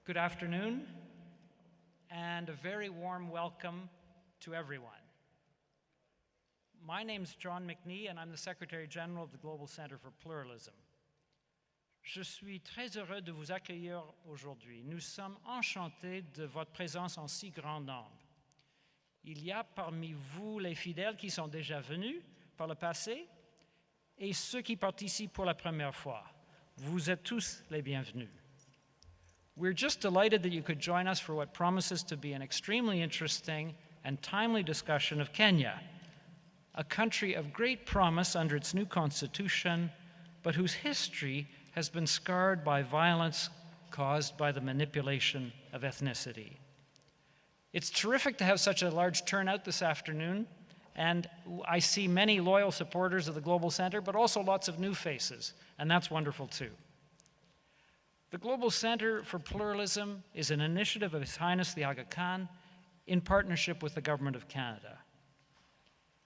Good afternoon, and a very warm welcome to everyone. My name's John McNee, and I'm the Secretary General of the Global Center for Pluralism. Je suis très heureux de vous accueillir aujourd'hui. Nous sommes enchantés de votre présence en si grand nombre. Il y a parmi vous les fidèles qui sont déjà venus par le passé et ceux qui participent pour la première fois. Vous êtes tous les bienvenus. We're just delighted that you could join us for what promises to be an extremely interesting and timely discussion of Kenya, a country of great promise under its new constitution, but whose history has been scarred by violence caused by the manipulation of ethnicity. It's terrific to have such a large turnout this afternoon, and I see many loyal supporters of the Global Center, but also lots of new faces, and that's wonderful too. The Global Center for Pluralism is an initiative of His Highness the Aga Khan in partnership with the Government of Canada.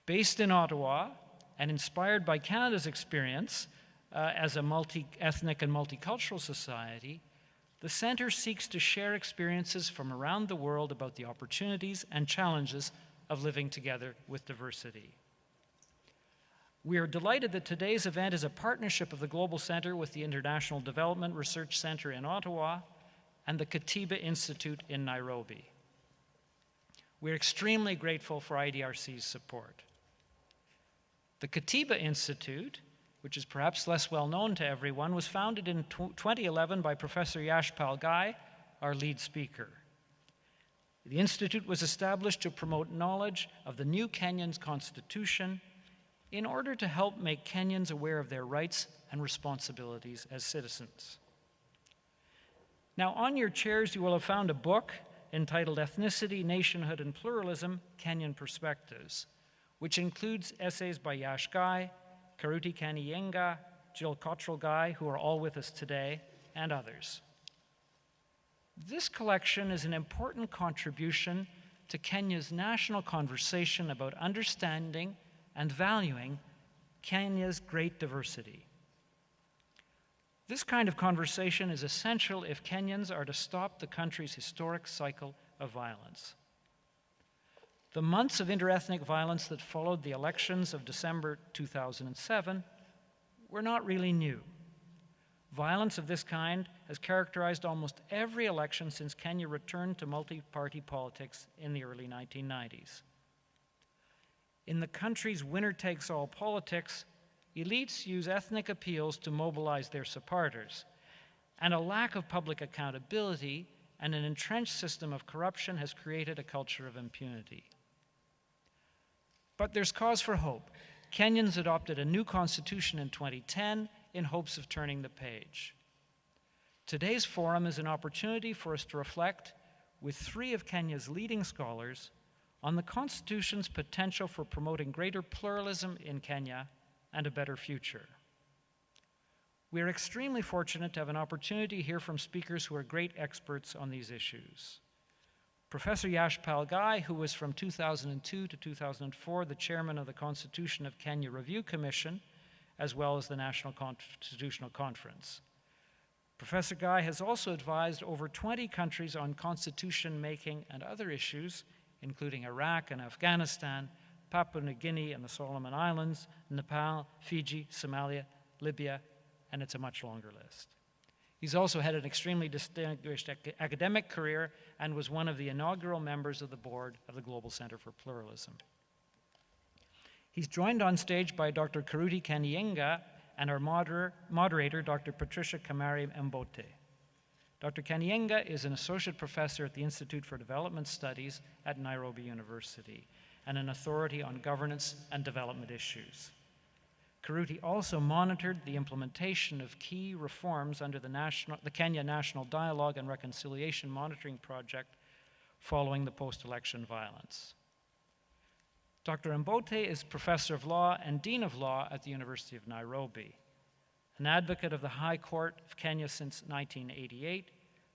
Based in Ottawa and inspired by Canada's experience as a multi-ethnic and multicultural society, the Center seeks to share experiences from around the world about the opportunities and challenges of living together with diversity. We are delighted that today's event is a partnership of the Global Center with the International Development Research Center in Ottawa and the Katiba Institute in Nairobi. We're extremely grateful for IDRC's support. The Katiba Institute, which is perhaps less well known to everyone, was founded in 2011 by Professor Yashpal Ghai, our lead speaker. The Institute was established to promote knowledge of the new Kenyan Constitution in order to help make Kenyans aware of their rights and responsibilities as citizens. Now, on your chairs, you will have found a book entitled Ethnicity, Nationhood, and Pluralism, Kenyan Perspectives, which includes essays by Yash Ghai, Karuti Kanienga, Jill Cottrell Ghai, who are all with us today, and others. This collection is an important contribution to Kenya's national conversation about understanding and valuing Kenya's great diversity. This kind of conversation is essential if Kenyans are to stop the country's historic cycle of violence. The months of interethnic violence that followed the elections of December 2007 were not really new. Violence of this kind has characterized almost every election since Kenya returned to multi-party politics in the early 1990s. In the country's winner-takes-all politics, elites use ethnic appeals to mobilize their supporters, and a lack of public accountability and an entrenched system of corruption has created a culture of impunity. But there's cause for hope. Kenyans adopted a new constitution in 2010 in hopes of turning the page. Today's forum is an opportunity for us to reflect with three of Kenya's leading scholars on the Constitution's potential for promoting greater pluralism in Kenya and a better future. We are extremely fortunate to have an opportunity to hear from speakers who are great experts on these issues. Professor Yashpal Ghai, who was from 2002 to 2004 the chairman of the Constitution of Kenya Review Commission, as well as the National Constitutional Conference. Professor Ghai has also advised over 20 countries on constitution making and other issues, including Iraq and Afghanistan, Papua New Guinea and the Solomon Islands, Nepal, Fiji, Somalia, Libya, and it's a much longer list. He's also had an extremely distinguished academic career and was one of the inaugural members of the board of the Global Center for Pluralism. He's joined on stage by Dr. Karuti Kanienga and our moderator, Dr. Patricia Kamari Mbote. Dr. Kanienga is an associate professor at the Institute for Development Studies at Nairobi University and an authority on governance and development issues. Karuti also monitored the implementation of key reforms under the Kenya National Dialogue and Reconciliation Monitoring Project following the post-election violence. Dr. Mbote is professor of law and dean of law at the University of Nairobi. An advocate of the High Court of Kenya since 1988,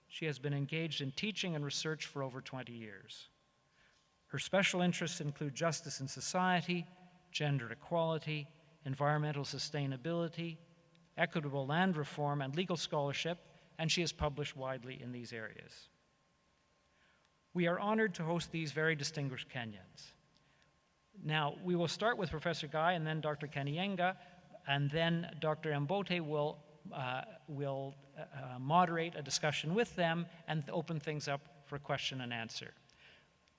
she has been engaged in teaching and research for over 20 years. Her special interests include justice in society, gender equality, environmental sustainability, equitable land reform, and legal scholarship, and she has published widely in these areas. We are honored to host these very distinguished Kenyans. Now, we will start with Professor Guy and then Dr. Kanienga, and then Dr. Mbote will moderate a discussion with them and open things up for question and answer.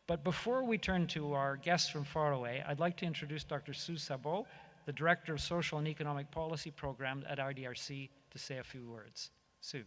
But before we turn to our guests from far away, I'd like to introduce Dr. Sue Sabot, the Director of Social and Economic Policy Program at IDRC, to say a few words. Sue.